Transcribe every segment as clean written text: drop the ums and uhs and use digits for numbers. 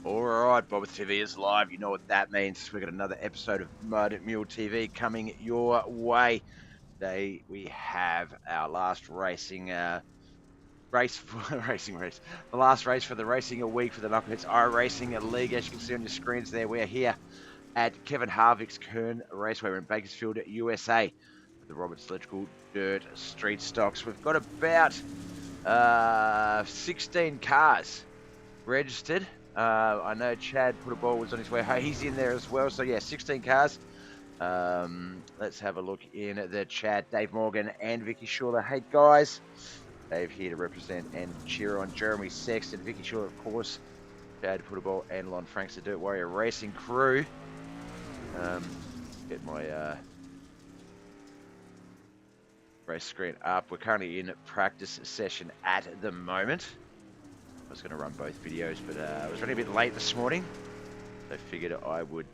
Alright, BobbethTV is live. You know what that means. We've got another episode of Mud Mule TV coming your way. Today we have our last racing race for race. The last race for the racing a week for the Knuckleheadz iRacing League. As you can see on your screens there, we're here at Kevin Harvick's Kern Raceway. We're in Bakersfield, USA, with the Roberts Electrical Dirt Street Stocks. We've got about 16 cars registered. I know Chad put a ball was on his way. He's in there as well. So yeah, 16 cars. Let's have a look in the chat. Dave Morgan and Vicky Schuler. Hey guys, Dave here to represent and cheer on Jeremy Sexton. Vicky Schuler, of course. Chad put a ball and Lon Franks, the Dirt Warrior Racing crew. Get my race screen up. We're currently in practice session at the moment. I was going to run both videos, but I was running a bit late this morning. So I figured I would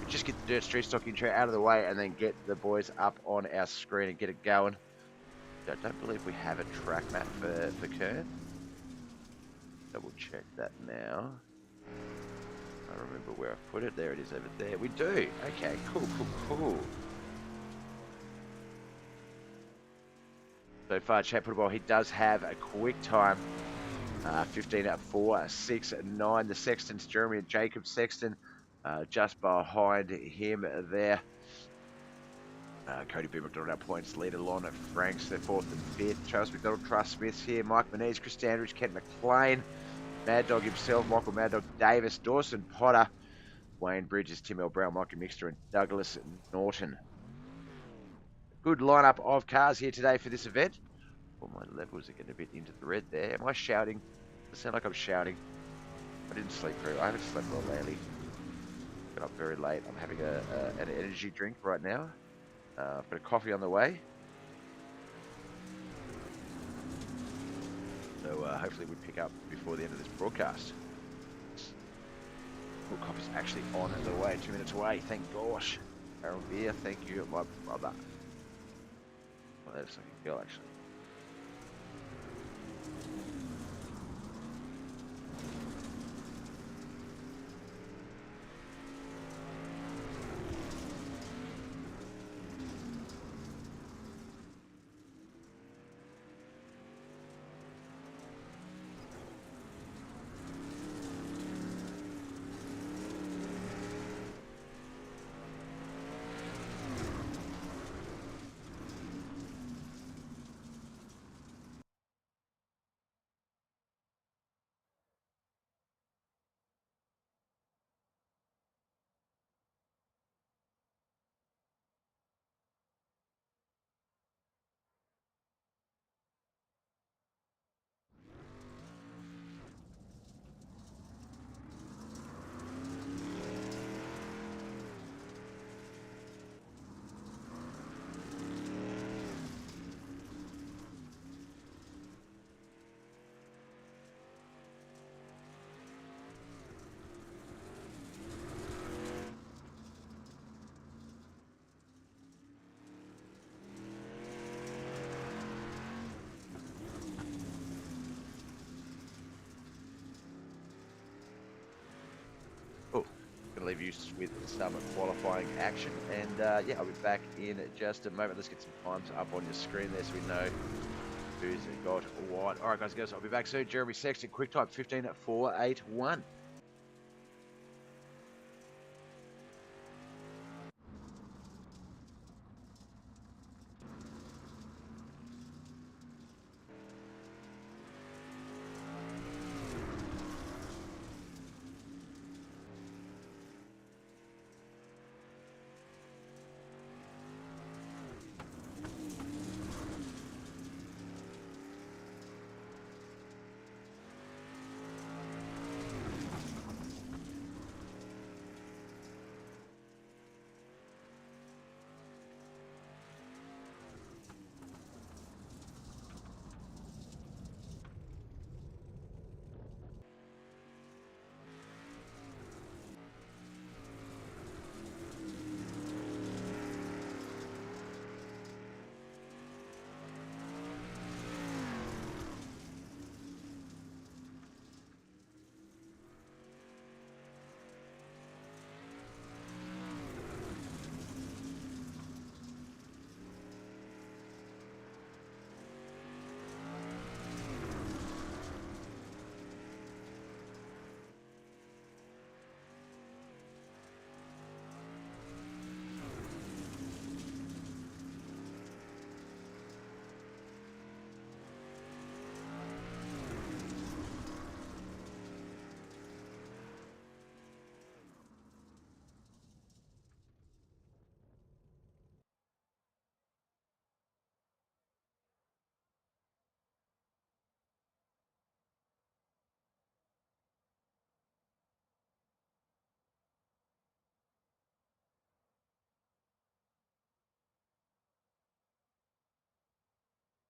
just get the Dirt Street Stock intro out of the way and then get the boys up on our screen and get it going. I don't believe we have a track map for Kern. Double check that now. I remember where I put it. There it is over there. We do. Okay, cool. So far, Chad put a ball. He does have a quick time. 15:4.69. The Sextons, Jeremy and Jacob Sexton, just behind him there. Cody B. McDonald, our points leader. Lon Franks, they're 4th and 5th. Charles McDonald, Truss Smith's here. Mike Menez, Chris Standridge, Kent McLean, Mad Dog himself, Michael Mad Dog Davis, Dawson Potter, Wayne Bridges, Tim L. Brown, Mikey Mixter, and Douglas Norton. Good lineup of cars here today for this event. All my levels are getting a bit into the red there. Am I shouting? Does it sound like I'm shouting? I didn't sleep very. I haven't slept well lately. Got up very late. I'm having an energy drink right now. I've got a coffee on the way. So hopefully we pick up before the end of this broadcast. Cool, coffee's actually on the way. 2 minutes away. Thank gosh. Aaron Beer, thank you, my brother. Well, that looks like a girl actually. Going to leave you with some qualifying action, and yeah, I'll be back in just a moment. Let's get some times up on your screen there so we know who's got what. All right, guys, I'll be back soon. Jeremy Sexton, quick time 15:4.81.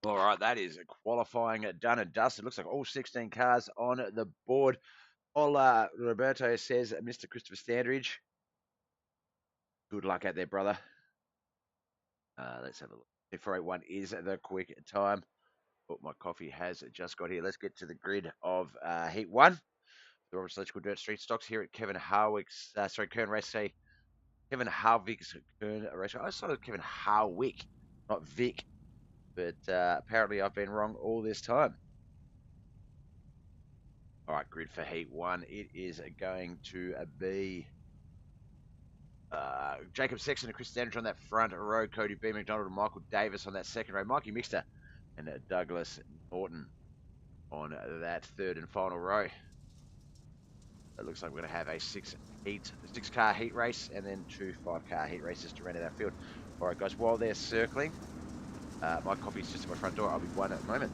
All right, that is qualifying done and dusted. Looks like all 16 cars on the board. Hola, Roberto says, Mr. Christopher Standridge. Good luck out there, brother. Let's have a look. 481 is the quick time. Oh, my coffee has just got here. Let's get to the grid of Heat 1. The Roberts Electrical Dirt Street Stocks here at Kevin Harwick's, Kern Raceway. Kevin Harvick's Kern Raceway. I saw Kevin Harwick, not Vic. But apparently I've been wrong all this time. All right, grid for Heat 1. It is going to be Jacob Sexton and Chris Standridge on that front row. Cody B. McDonald and Michael Davis on that second row. Mikey Mixter and Douglas Norton on that third and final row. It looks like we're going to have a six-car heat race and then 2 5-car heat races to round out our field. All right, guys, while they're circling, my coffee's just at my front door. I'll be one at the moment.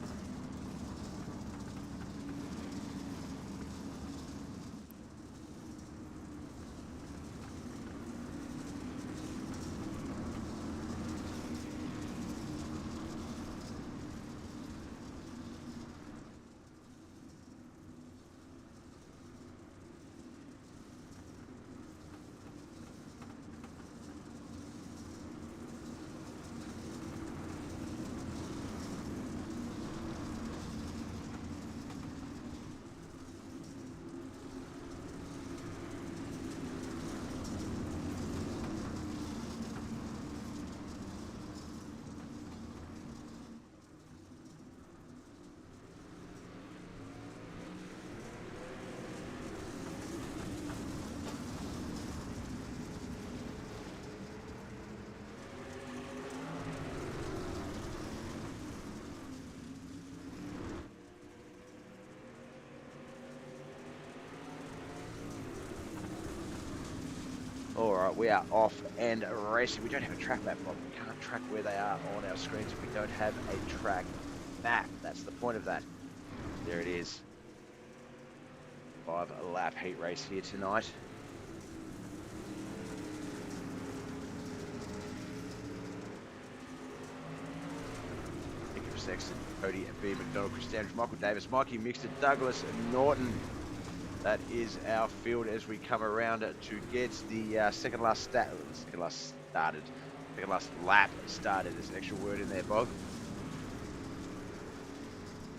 All right, we are off and racing. We don't have a track map, Bob. We can't track where they are on our screens if we don't have a track map. That's the point of that. There it is. 5-lap heat race here tonight. Jacob Sexton, Cody B. McDonald, Chris Standridge, Michael Davis, Mikey Mixter, Douglas Norton. That is our field as we come around to get the second last lap started. There's an extra word in there, Bob.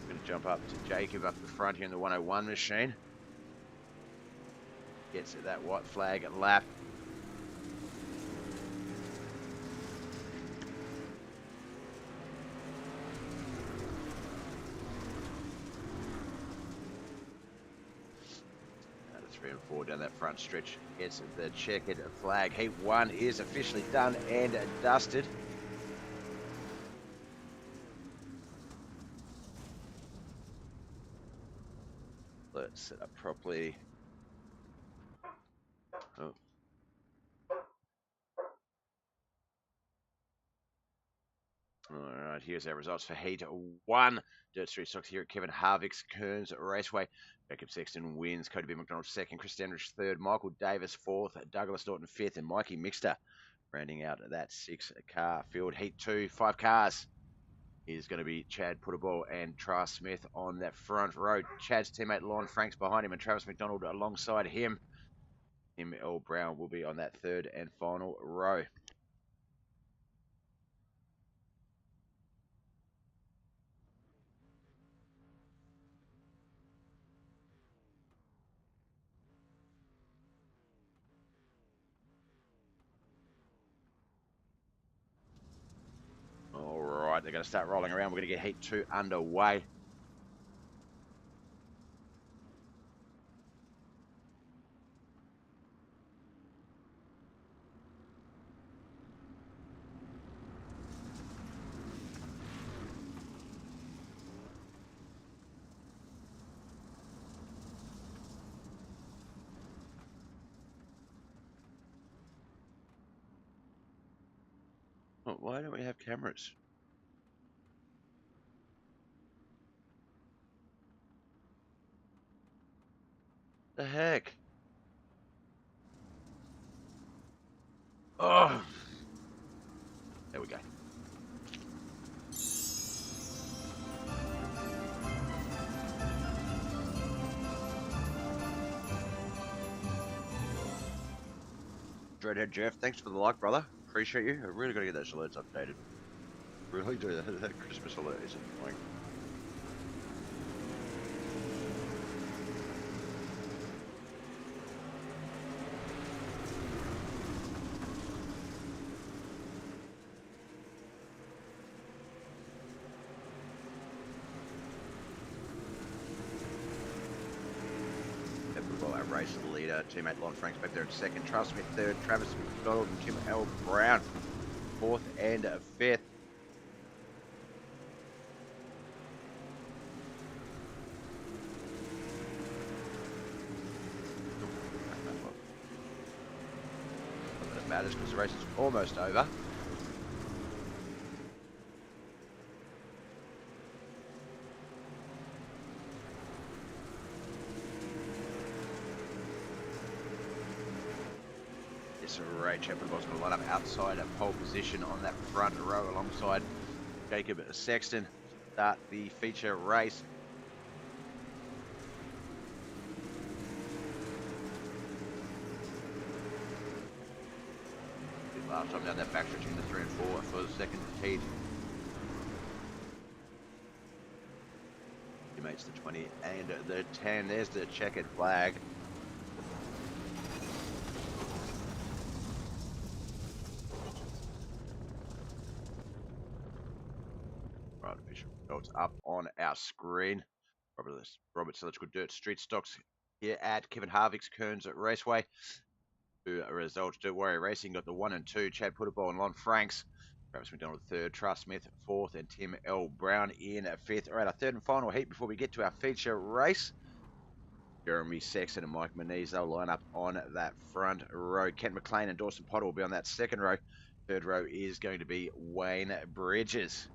I'm going to jump up to Jacob up the front here in the 101 machine. Gets that white flag lap. And 4 down that front stretch gets the checkered flag. Heat 1 is officially done and dusted. Let's set up properly. Oh. All right, here's our results for Heat 1. Dirt Street Stocks here at Kevin Harvick's Kern's Raceway. Jacob Sexton wins, Cody B. McDonald 2nd, Chris Standridge 3rd, Michael Davis 4th, Douglas Norton 5th, and Mikey Mixter rounding out that 6-car field. Heat 2, 5 cars is going to be Chad Puttable and Travis Smith on that front row. Chad's teammate Lon Franks behind him and Travis McDonald alongside him. Tim L. Brown will be on that 3rd and final row. All right, they're going to start rolling around. We're going to get Heat 2 underway. Oh, why don't we have cameras? The heck? Oh, there we go. Dreadhead Jeff, thanks for the like, brother. Appreciate you. I really got to get those alerts updated. Really do. That Christmas alert is annoying. Well, our race leader, teammate Lon Franks back there in second, Charles Smith third, Travis McDonald and Tim L. Brown fourth and fifth. Not that it matters because the race is almost over. Yes, Ray Chapman's going to line up outside at pole position on that front row alongside Jacob Sexton. Start the feature race. Last time down that backstretch in the 3 and 4 for the second heat. Teammates the 20 and the 10. There's the checkered flag. Right, official results up on our screen. Robert Sellichgood Dirt Street Stocks here at Kevin Harvick's Kern's at Raceway. Two results. Dirt Warrior Racing got the 1 and 2. Chad Putterball and Lon Franks. Travis McDonald third. Truss Smith fourth. And Tim L. Brown in fifth. All right, our third and final heat before we get to our feature race. Jeremy Sexton and Mike Manise, they'll line up on that front row. Kent McLean and Dawson Potter will be on that second row. Third row is going to be Wayne Bridges.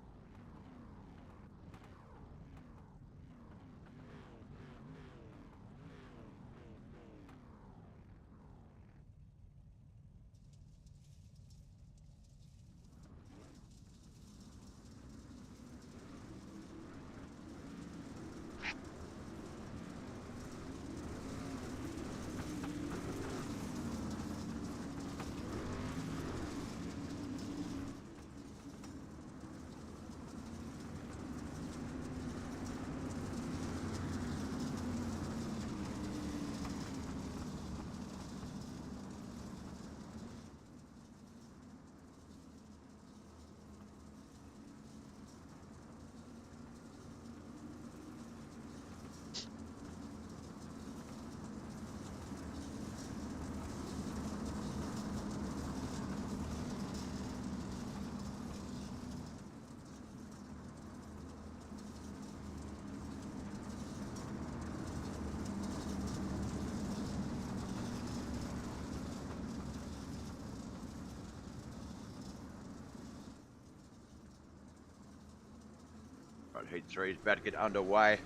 Right, heat 3 is about to get underway.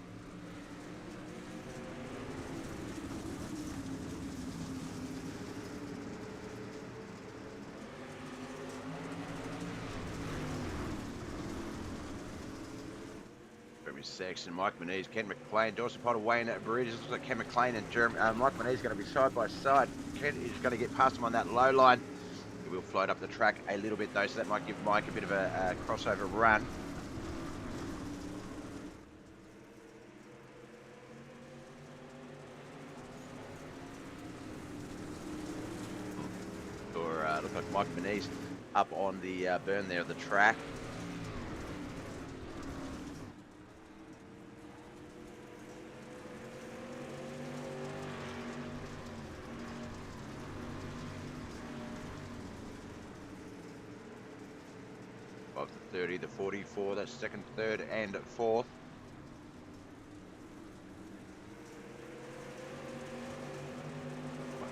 Jeremy Sexton, Mike Manise, Ken McLean, Dawson Potter, Wayne Bridges. Looks like Ken McLean and Mike Manise going to be side by side. Ken is going to get past him on that low line. He will float up the track a little bit though, so that might give Mike a bit of a crossover run. Looks like Mike Manise up on the burn there of the track. Of the 30, the 44, that's second, third, and fourth.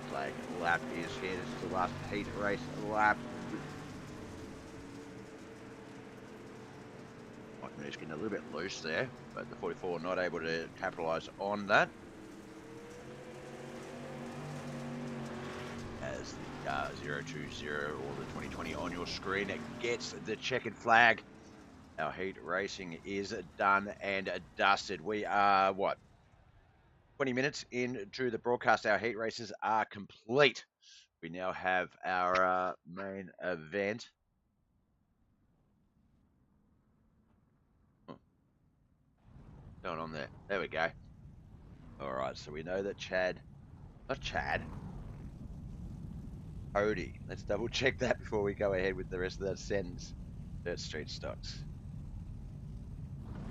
Flag lap is here. This is the last heat race lap. Mike Manise getting a little bit loose there, but the 44 not able to capitalise on that. As the 020 or the 2020 on your screen, it gets the checkered flag. Our heat racing is done and dusted. We are, 20 minutes into the broadcast. Our heat races are complete. We now have our main event. Going on there. There we go. All right, so we know that Cody. Let's double check that before we go ahead with the rest of that sentence. Dirt Street stocks.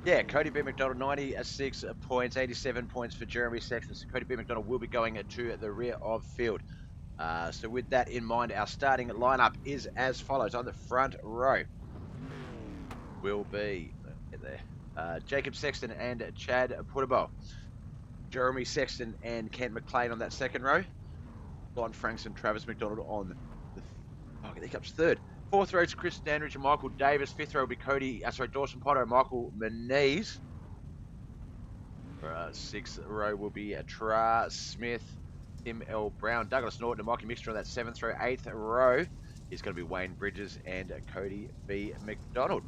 Yeah, Cody B. McDonald, 96 points, 87 points for Jeremy Sexton. So Cody B. McDonald will be going to the rear of field. So with that in mind, our starting lineup is as follows. On the front row will be Jacob Sexton and Chad Puttabo. Jeremy Sexton and Kent McLean on that second row. Lon Franks and Travis McDonald on the there comes third. Fourth row is Chris Standridge and Michael Davis. Fifth row will be Dawson Potter and Michael Menez. Sixth row will be Tra Smith, Tim L. Brown, Douglas Norton, and Mikey Mixture on that seventh row. Eighth row is going to be Wayne Bridges and Cody B. McDonald.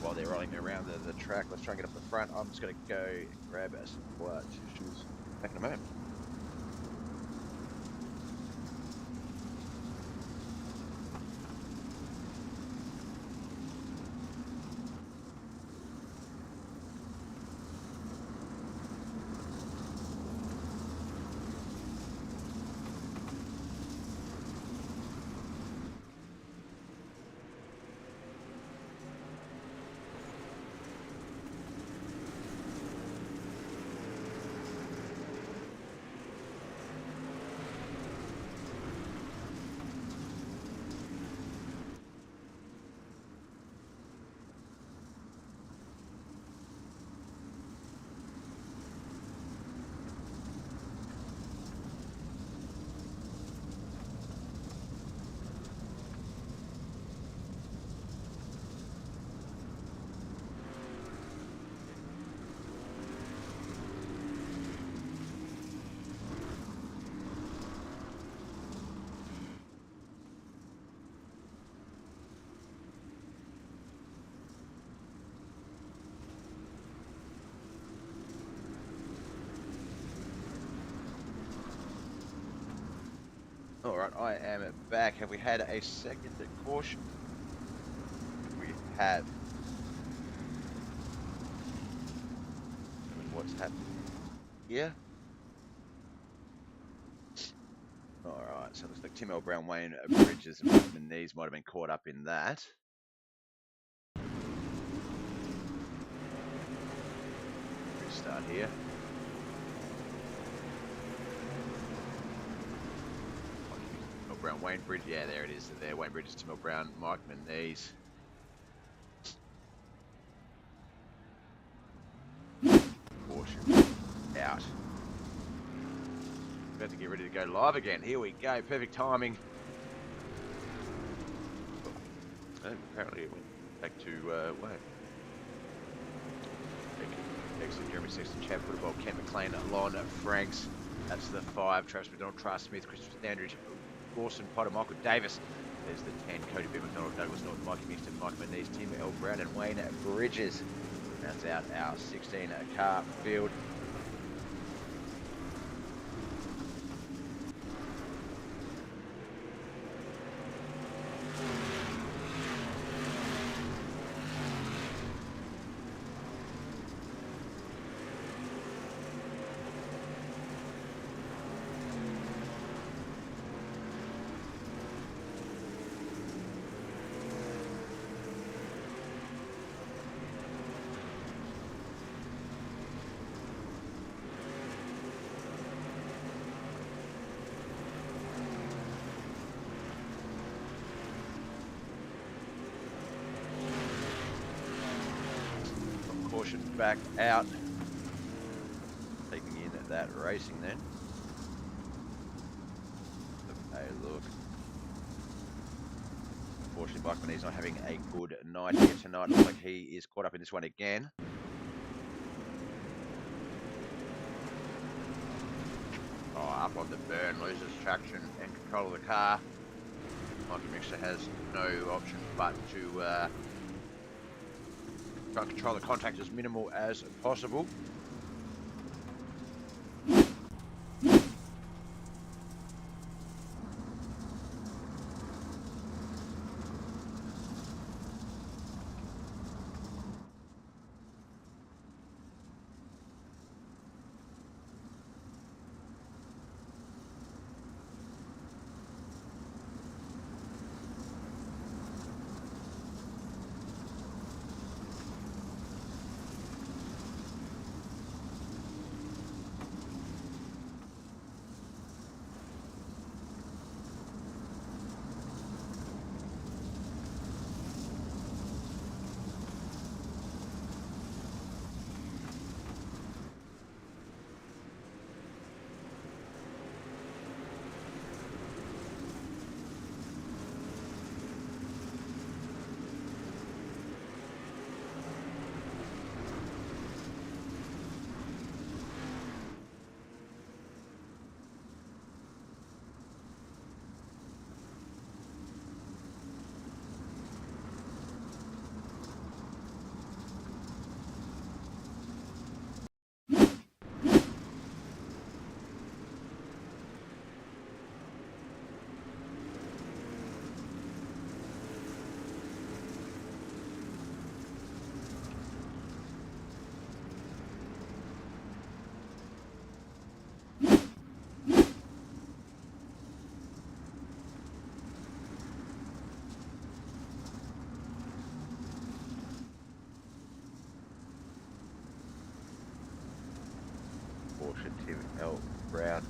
While they're rolling around the track, let's try and get up the front. I'm just going to go grab some tissues. Back in a moment. All right, I am back. Have we had a second caution? We have. What's happening here? All right, so it looks like Tim L. Brown, Wayne Bridges, and Mike Menez might have been caught up in that. Restart here. Tim L. Brown, Wayne Bridges. Yeah, there it is. There, Wayne Bridges, Tim L. Brown, Mike Menez. Caution out. About to get ready to go live again. Here we go. Perfect timing. And apparently it went back to Wayne. Excellent. Jeremy Sexton, Chad Football, Ken McLean, Lon Franks. That's the 5. Travis McDonald, Travis Smith, Christopher Standridge, Dawson Potter, Michael Davis. There's the 10. Cody B. McDonald, Douglas Norton, Mikey Mixton, Mike Menez, Tim L. Brown, and Wayne Bridges. That's out our 16 car field. Caution back out. Taking in that racing then. Hey, look. Unfortunately, Mike Menez not having a good night here tonight. Looks like he is caught up in this one again. Oh, up on the burn, loses traction and control of the car. Mikey Mixer has no option but to try and control the contact as minimal as possible. Tim L. Brown.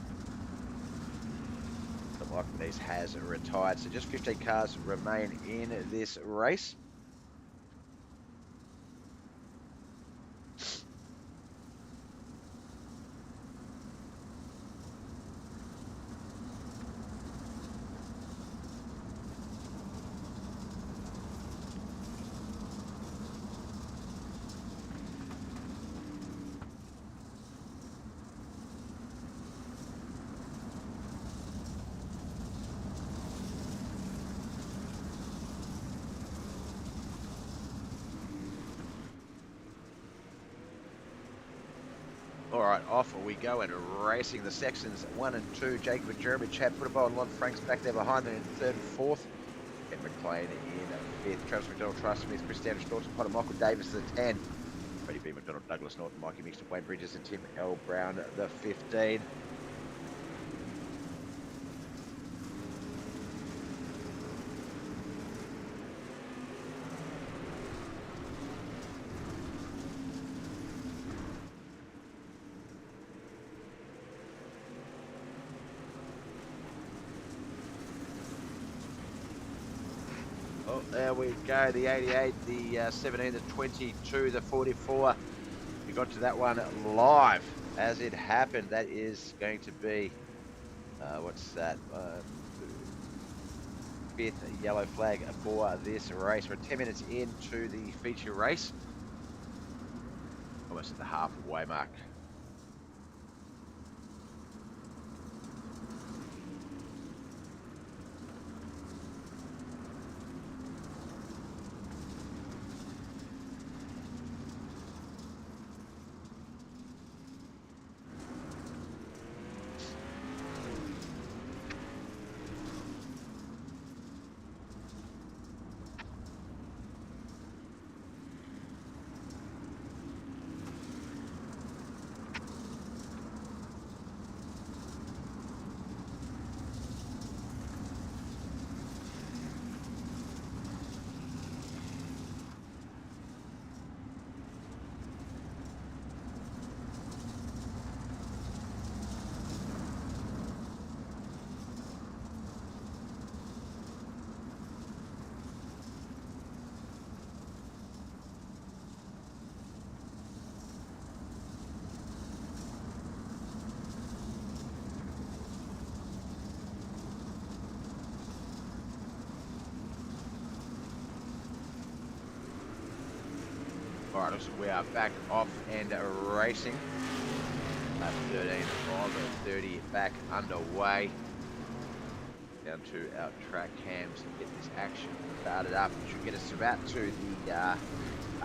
The Mike Menez has retired, so just 15 cars remain in this race. right, off we go and racing the sections 1 and 2. Jacob and Jeremy, Chad Putterbowl and Lon Franks back there behind them in third and fourth. Ken McLean in fifth. Travis McDonald, Travis Smith, Chris Standridge, Norton Potter, Michael Davis the 10. Freddie B. McDonald, Douglas Norton, Mikey Mixter, Wayne Bridges and Tim L. Brown the 15. Oh, there we go. The 88, the 17, the 22, the 44. We got to that one live as it happened. That is going to be, what's that? Fifth yellow flag for this race. We're 10 minutes into the feature race. Almost at the halfway mark. All right, so we are back off and racing. Lap 13 of 30 back underway. Down to our track cams and get this action started up. It should get us about to the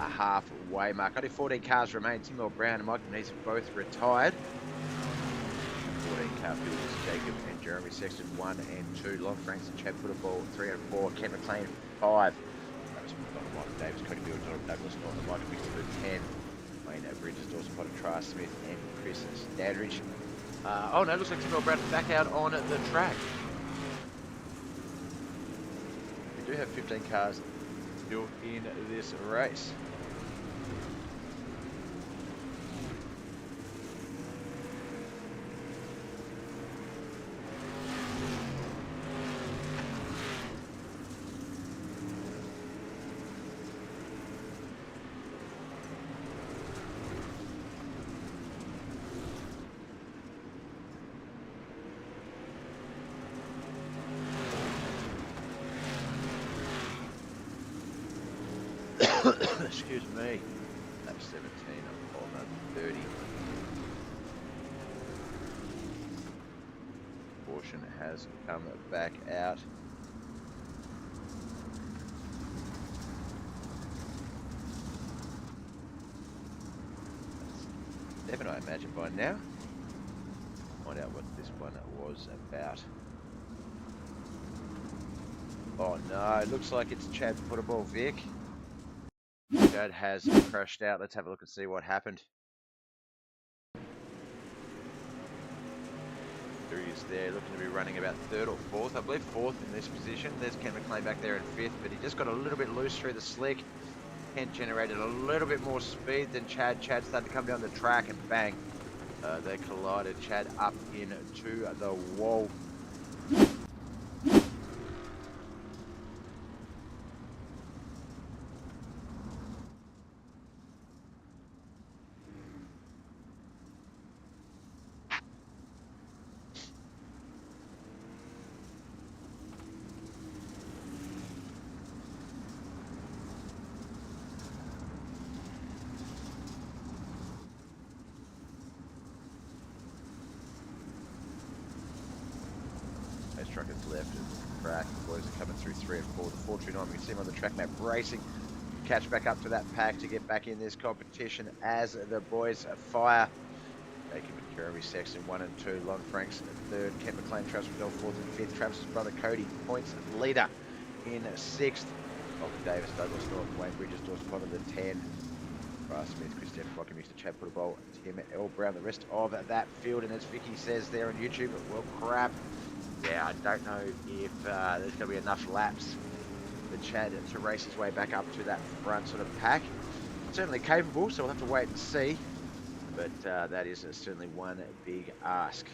halfway mark. Only 14 cars remain. Tim L. Brown and Mikey Neese have both retired. 14 car field is Jacob and Jeremy Sexton 1 and 2. Lon Franks and Chad Putterball 3 and 4. Ken McLean 5. Michael Davis, Cody Bill, Douglas Norton, Michael Mixter for 10. Wayne Bridges, Dawson Potter, Travis Smith, and Chris Standridge. Oh no, looks like Tim L. Brown back out on the track. We do have 15 cars still in this race. Excuse me. Lap 17 on 30. Caution has come back out. That's 7, I imagine, by now. Find out what this one was about. Oh no, it looks like it's Chad Putterball Vic. Chad has crashed out. Let's have a look and see what happened. There he is there, looking to be running about third or fourth. I believe fourth in this position. There's Ken McLean back there in fifth, but he just got a little bit loose through the slick. Ken generated a little bit more speed than Chad. Chad started to come down the track and bang. They collided. Chad up into the wall. Truck is left of the track. The boys are coming through 3 and 4. The 429, we can see them on the track map racing. Catch back up to that pack to get back in this competition as the boys fire Jacob and Jeremy Sexton 1 and 2. Lon Franks third. Kent McLean, Travis McDonald fourth and fifth. Travis's brother Cody points leader in sixth. Dalton Davis, Douglas North, Wayne Bridges, Dawson Potter the 10. Bryce Smith, Christian Flocker, Mr. Chad Puttable, Tim L. Brown, the rest of that field. And as Vicky says there on YouTube, well, crap. Yeah, I don't know if there's going to be enough laps for Chad to race his way back up to that front sort of pack. Certainly capable, so we'll have to wait and see. But that is certainly one big ask.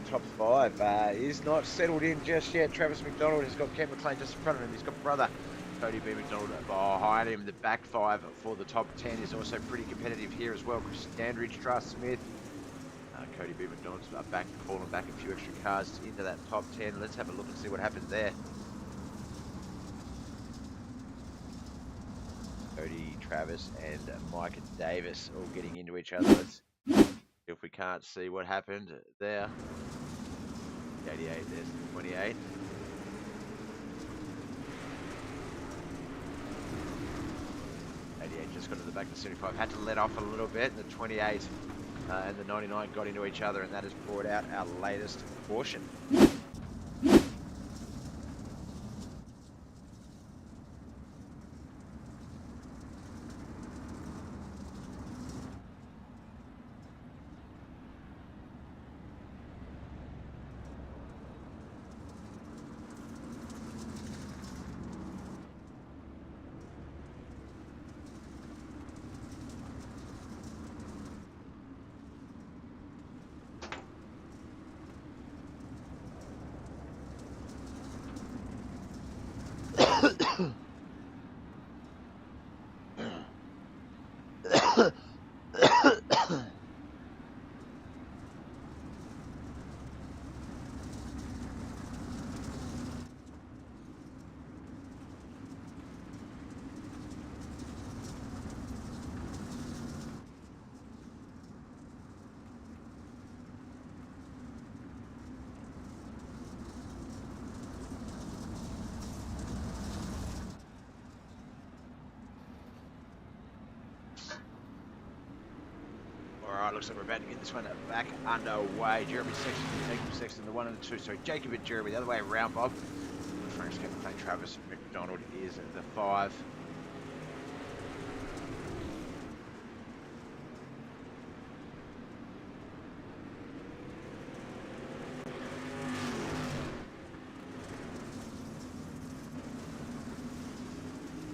Top five is not settled in just yet. Travis McDonald has got Kent McLean just in front of him. He's got brother Cody B. McDonald behind him. The back five for the top 10 is also pretty competitive here as well. Standridge, Truss Smith, Cody B. McDonald's back, calling back a few extra cars into that top 10. Let's have a look and see what happens there. Cody, Travis, and Mike and Davis all getting into each other. Let's see if we can't see what happened there. 88, there's the 28. Just got to the back of the 75, had to let off a little bit. The 28 and the 99 got into each other, and that has brought out our latest caution. Alright, looks like we're about to get this one back underway. Jeremy Sexton, Jacob Sexton, the 1 and the 2. Sorry, Jacob and Jeremy, the other way around, Bob. Frank's going to play Travis McDonald is the 5.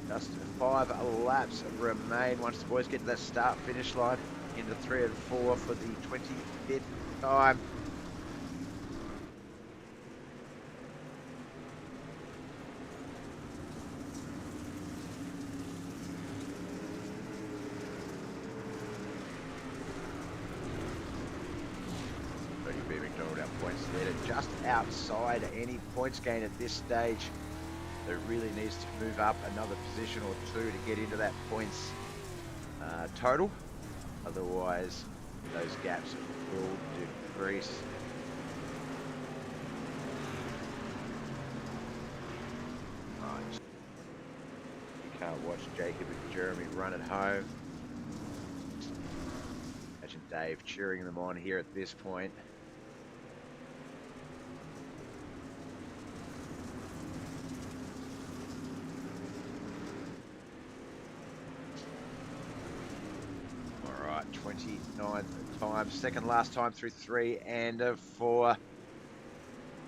Just 5 laps remain once the boys get to that start-finish line in the 3 and 4 for the 25th time. B. McDonald, our points leader, just outside any points gain at this stage. So really needs to move up another position or 2 to get into that points total. Otherwise, those gaps will decrease. Right. You can't watch Jacob and Jeremy run at home. Imagine Dave cheering them on here at this point. All right, 29th time, second last time through 3 and 4.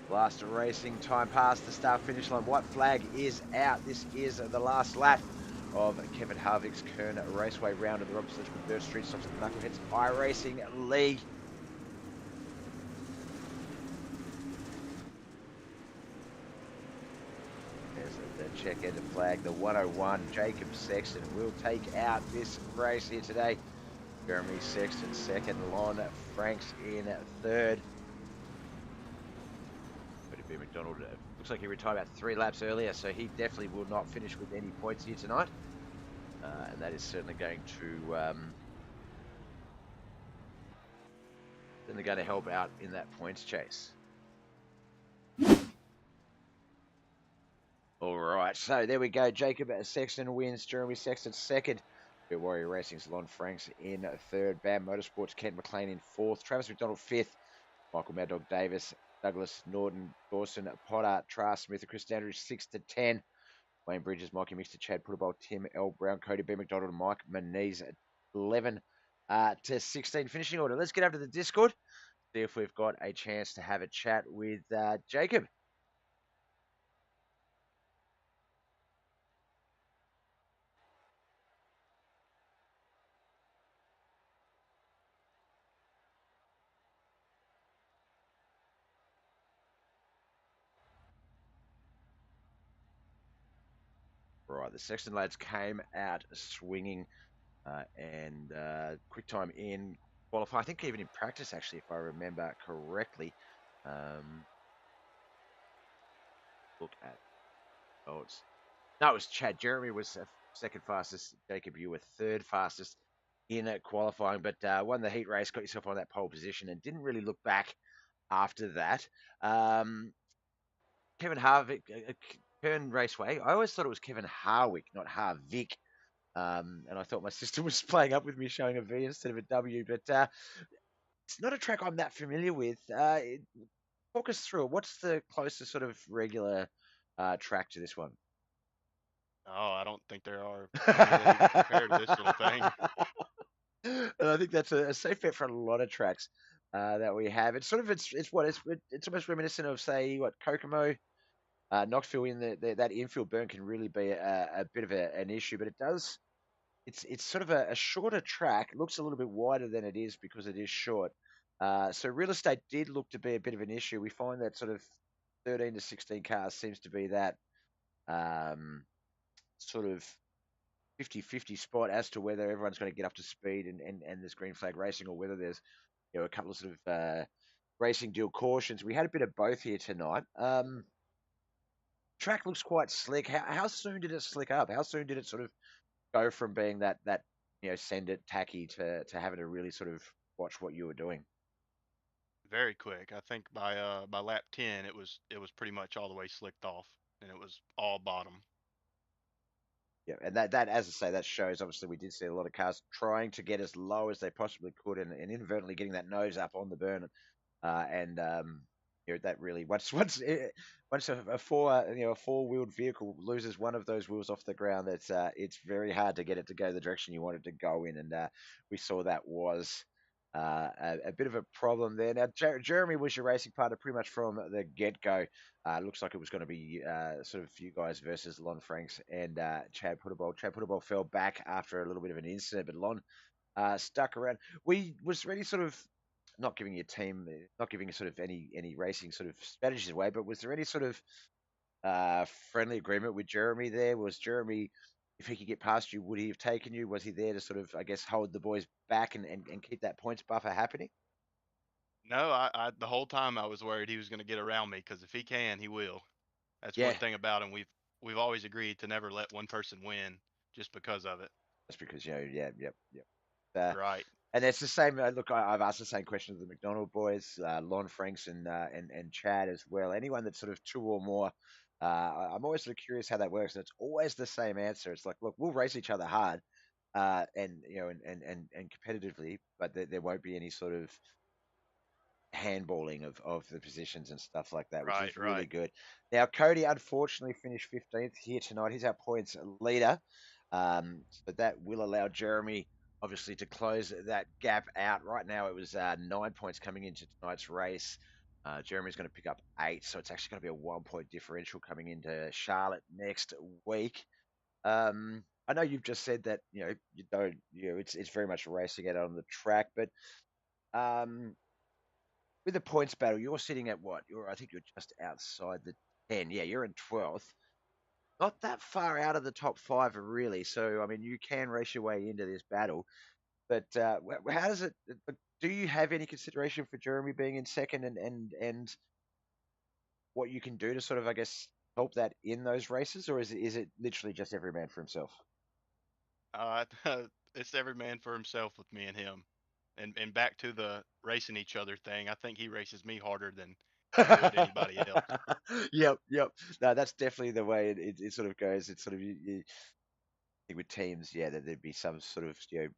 Last racing time past the start finish line. White flag is out. This is the last lap of Kevin Harvick's Kern Raceway round of the Robert Sledgeman Third Street stops at the Knuckleheadz iRacing League. checkered flag, the 101. Jacob Sexton will take out this race here today. Jeremy Sexton second, Lon Franks in third. Cody B. McDonald looks like he retired about 3 laps earlier, so he definitely will not finish with any points here tonight. And that is certainly going to help out in that points chase. All right, so there we go. Jacob Sexton wins. Jeremy Sexton second. Warrior Racing's Lon Franks in third. Bam Motorsports Kent McLean in fourth. Travis McDonald fifth. Michael Mad Dog Davis, Douglas Norton, Dawson Potter, Trask Smith, and Chris Standridge 6 to 10. Wayne Bridges, Mikey Mixter, Chad Puttable, Tim L. Brown, Cody B. McDonald, and Mike Manise 11 to 16. Finishing order. Let's get over to the Discord. See if we've got a chance to have a chat with Jacob. Right, the Sexton lads came out swinging and quick time in qualify. I think even in practice, actually, if I remember correctly. Look at it was Chad. Jeremy was second fastest. Jacob, you were third fastest in qualifying, but won the heat race, got yourself on that pole position, and didn't really look back after that. Kevin Harvick, Kern Raceway. I always thought it was Kevin Harwick, not Harvick. And I thought my sister was playing up with me, showing a V instead of a W. But it's not a track I'm that familiar with. Talk us through it. What's the closest sort of regular track to this one? Oh, I don't think there are any that even compare to this little thing. And I think that's a safe bet for a lot of tracks that we have. It's sort of it's almost reminiscent of, say, what, Kokomo, Knoxville. In that infield burn can really be a bit of an issue, but it's sort of a shorter track. It looks a little bit wider than it is because it is short. So real estate did look to be a bit of an issue. We find that sort of 13 to 16 cars seems to be that sort of 50-50 spot as to whether everyone's going to get up to speed and there's green flag racing, or whether there's a couple of sort of racing deal cautions. We had a bit of both here tonight. Track looks quite slick. How soon did it slick up? How soon did it sort of go from being that send it tacky to having to really sort of watch what you were doing? Very quick. I think by lap 10 it was pretty much all the way slicked off and it was all bottom. Yeah, and that as I say, that shows obviously we did see a lot of cars trying to get as low as they possibly could, and inadvertently getting that nose up on the burn, and that really once a four-wheeled vehicle loses one of those wheels off the ground, it's very hard to get it to go the direction you want it to go in, and we saw that was a bit of a problem there. Now, Jeremy was your racing partner pretty much from the get-go. Looks like it was going to be sort of you guys versus Lon Franks and Chad Puttable. Chad Puttable fell back after a little bit of an incident, but Lon stuck around. Was there any sort of, not giving your team, not giving sort of any racing sort of strategies away, but was there any sort of friendly agreement with Jeremy there? Was Jeremy, if he could get past you, would he have taken you? Was he there to sort of, I guess, hold the boys back and keep that points buffer happening? No, I the whole time I was worried he was going to get around me because if he can, he will. That's Yeah, one thing about him. We've always agreed to never let one person win just because of it. that's because yeah, yep. Uh, Right. and it's the same. Look, I've asked the same question to the McDonald boys, Lon Franks and Chad as well. Anyone that's sort of two or more. I'm always sort of curious how that works, and it's always the same answer. It's like, look, we'll race each other hard, and and competitively, but there won't be any sort of handballing of the positions and stuff like that, which Right. is really Right. good. Now, Cody unfortunately finished 15th here tonight. He's our points leader, but that will allow Jeremy obviously to close that gap out. Right now, it was 9 points coming into tonight's race. Jeremy's going to pick up 8, so it's actually going to be a 1 point differential coming into Charlotte next week. I know you've just said that you don't it's very much racing it on the track, but um, with the points battle, you're sitting at what? I think you're just outside the 10. Yeah, you're in 12th. not that far out of the top five, really. So, I mean, you can race your way into this battle. But how does it? Do you have any consideration for Jeremy being in second, and what you can do to sort of, I guess, help that in those races, or is it literally just every man for himself? Uh, it's every man for himself with me and him. And back to the racing each other thing. I think he races me harder than he would anybody else. Yep, yep. No, that's definitely the way it sort of goes. It's sort of you think with teams, yeah, that there'd be some sort of team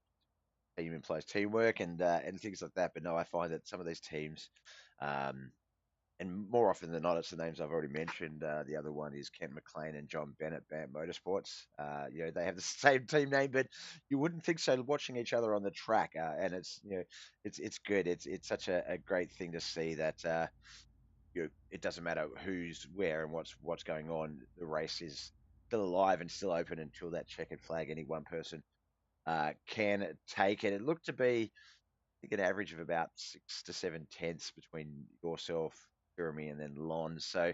implies teamwork and things like that. But no, I find that some of these teams, um, and more often than not, it's the names I've already mentioned. The other one is Ken McLean and John Bennett, Bant Motorsports. They have the same team name, but you wouldn't think so watching each other on the track. And it's good. It's such a great thing to see that it doesn't matter who's where and what's going on. The race is still alive and still open until that checkered flag. Any one person can take it. It looked to be, I think, an average of about 6 to 7 tenths between yourself, Jeremy, and then Lon. So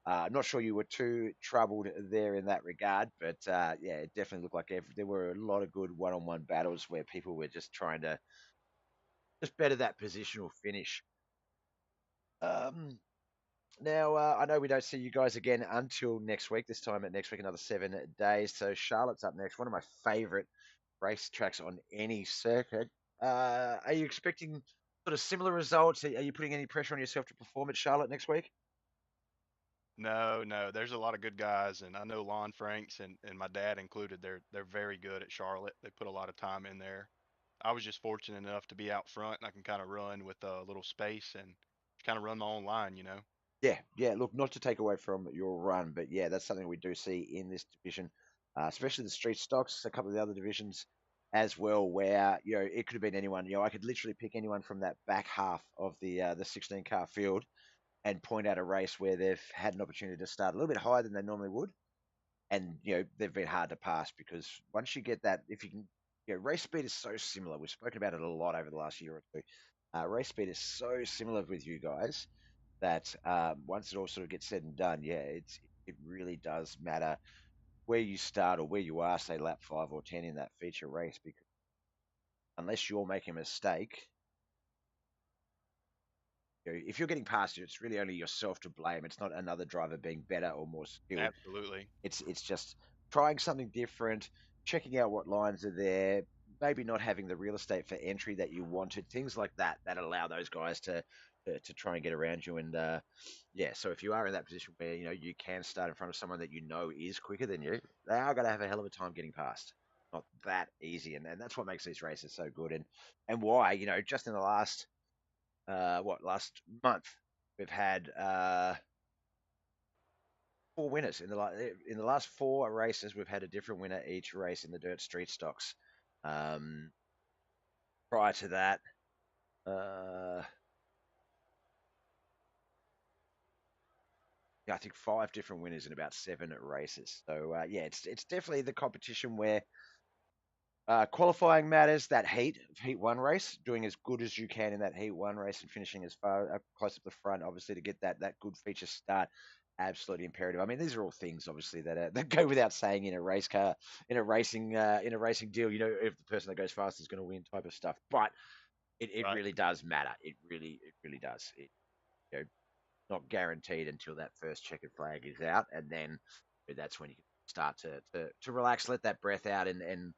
I'm not sure you were too troubled there in that regard, but yeah, it definitely looked like there were a lot of good one-on-one battles where people were just trying to just better that positional finish. Um, Now, I know we don't see you guys again until next week. This time at next week, another 7 days. So Charlotte's up next. One of my favourite race tracks on any circuit. Are you expecting sort of similar results? Are you putting any pressure on yourself to perform at Charlotte next week? No, no, there's a lot of good guys, and I know Lon Franks and my dad included. They're very good at Charlotte. They put a lot of time in there. I was just fortunate enough to be out front, and I can kind of run with a little space and kind of run my own line, you know. Yeah, yeah. Look, not to take away from your run, but yeah, that's something we do see in this division, especially the street stocks, a couple of the other divisions as well, where it could have been anyone. I could literally pick anyone from that back half of the 16 car field and point out a race where they've had an opportunity to start a little bit higher than they normally would, and they've been hard to pass because once you get that, if you can, race speed is so similar. We've spoken about it a lot over the last year or two. Race speed is so similar with you guys that once it all sort of gets said and done, yeah, it really does matter where you start or where you are, say lap 5 or 10 in that feature race, because unless you're making a mistake, if you're getting past it, it's really only yourself to blame. It's not another driver being better or more skilled. Absolutely. It's just trying something different, checking out what lines are there, maybe not having the real estate for entry that you wanted, things like that allow those guys to try and get around you. And yeah, so if you are in that position where you can start in front of someone that is quicker than you, they are going to have a hell of a time getting past. Not that easy, and that's what makes these races so good, and why just in the last month we've had 4 winners in the last 4 races. We've had a different winner each race in the dirt street stocks. Um, Prior to that, uh, yeah, I think 5 different winners in about 7 races. So yeah, it's definitely the competition where qualifying matters. That heat one race, doing as good as you can in that heat one race and finishing as far close up the front, obviously to get that good feature start. Absolutely imperative. I mean, these are all things obviously that go without saying in a race car, in a racing deal. If the person that goes fast is going to win, type of stuff. But it Right. really does matter. It really does. You know, not guaranteed until that first checkered flag is out, and then that's when you can start to relax, let that breath out, and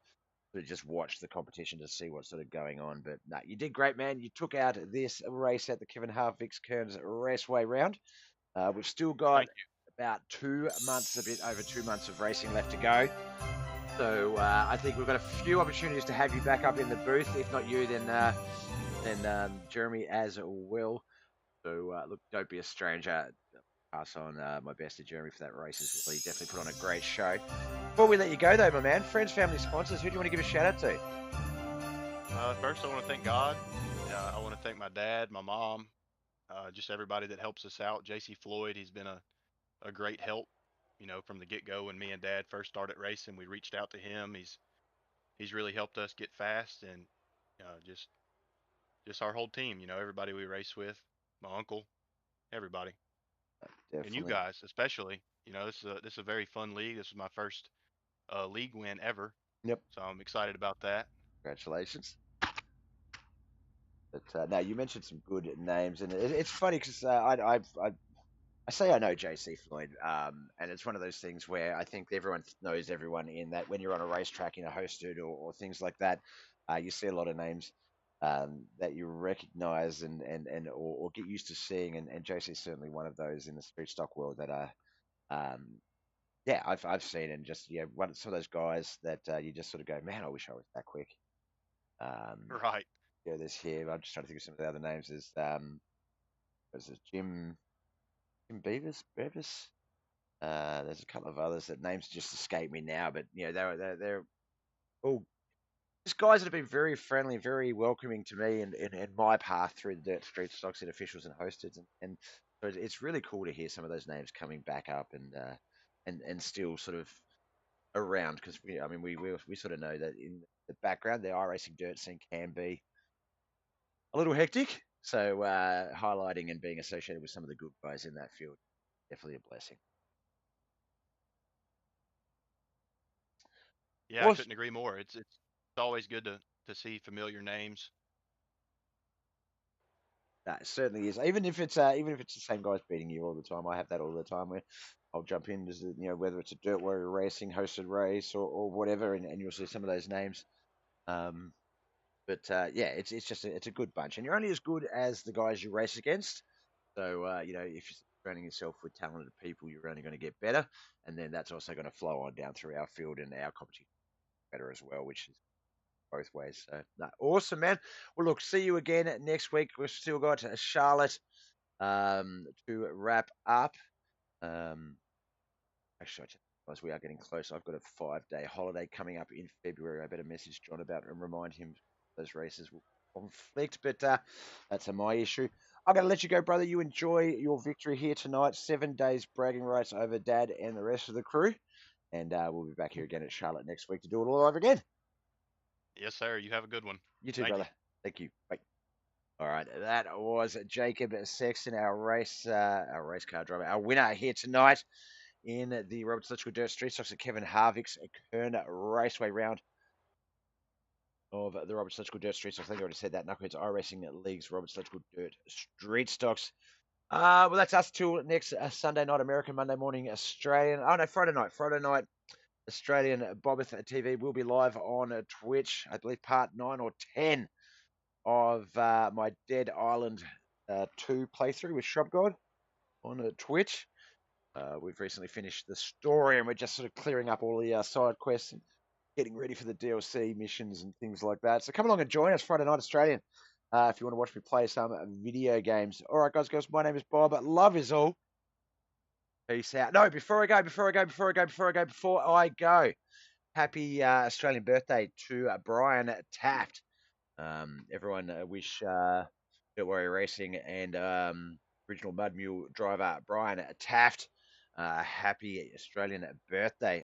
sort of just watch the competition to see what's sort of going on. But no, you did great, man. You took out this race at the Kevin Harvick's Kern's Raceway round. We've still got Thank you. about 2 months, a bit over 2 months of racing left to go. So I think we've got a few opportunities to have you back up in the booth. If not you, then Jeremy as well. So look, don't be a stranger. Pass on my best to Jeremy for that race as well. He definitely put on a great show. Before we let you go, though, my man, friends, family, sponsors, who do you want to give a shout out to? First, I want to thank God. I want to thank my dad, my mom, just everybody that helps us out. JC Floyd, he's been a great help, from the get go. When me and dad first started racing, we reached out to him. He's really helped us get fast, and just our whole team, everybody we race with, my uncle, everybody, and you Definitely. guys especially. You know, this is a very fun league. This is my first league win ever, Yep. so I'm excited about that. Congratulations. But no, you mentioned some good names, and it's funny because I say I know JC Floyd, and it's one of those things where I think everyone knows everyone in that when you're on a racetrack in a hosted or things like that, you see a lot of names that you recognize or get used to seeing, and JC is certainly one of those in the street stock world that are, um, yeah, I've seen, and just some of those guys that you just sort of go, man, I wish I was that quick. Um, Right. yeah, there's here. I'm just trying to think of some of the other names. There's Jim Beavis. There's a couple of others that names just escape me now, but they're all just guys that have been very friendly, very welcoming to me and my path through the dirt street stocks and officials and hosted, and so it's really cool to hear some of those names coming back up and still sort of around because I mean we sort of know that in the background the iRacing dirt scene can be a little hectic, so highlighting and being associated with some of the good guys in that field definitely a blessing. Yeah, I Awesome. couldn't agree more. It's always good to see familiar names. That it certainly is. Even if it's the same guys beating you all the time, I have that all the time where I'll jump in, as whether it's a Dirt Warrior Racing hosted race or whatever, and you'll see some of those names. Um, but yeah, it's just it's a good bunch, and you're only as good as the guys you race against. So if you're surrounding yourself with talented people, you're only going to get better, and then that's also going to flow on down through our field and our competition better as well, which is both ways. So no, awesome, man. Well, look, see you again next week. We've still got Charlotte to wrap up. Um, actually, I just realised we are getting close. I've got a 5-day holiday coming up in February. I better message John about it and remind him those races will conflict, but that's my issue. I'm going to let you go, brother. You enjoy your victory here tonight. 7 days bragging rights over Dad and the rest of the crew. And we'll be back here again at Charlotte next week to do it all over again. Yes, sir. You have a good one. You too, Thank you. brother. Thank you. Bye. All right, that was Jacob Sexton, our race car driver, our winner here tonight in the Roberts Electrical Dirt Street Stocks at Kevin Harvick's Kern Raceway round of the Roberts Electrical Dirt Street Stocks. I think I already said that. Knuckleheadz iRacing League's Roberts Electrical Dirt Street Stocks. Well, that's us till next Sunday night, American, Monday morning, Australian. Oh, no, Friday night. Friday night, Australian BobbethTV will be live on Twitch. I believe part 9 or 10 of my Dead Island 2 playthrough with Shop God on Twitch. We've recently finished the story and we're just sort of clearing up all the side quests and getting ready for the DLC missions and things like that. So come along and join us Friday night Australian if you want to watch me play some video games. All right, guys, girls, my name is Bob. Love is all. Peace out. No, before I go, happy Australian birthday to Brian Taft. Everyone wish Dirt Warrior Racing and original Mud Mule driver Brian Taft happy Australian birthday.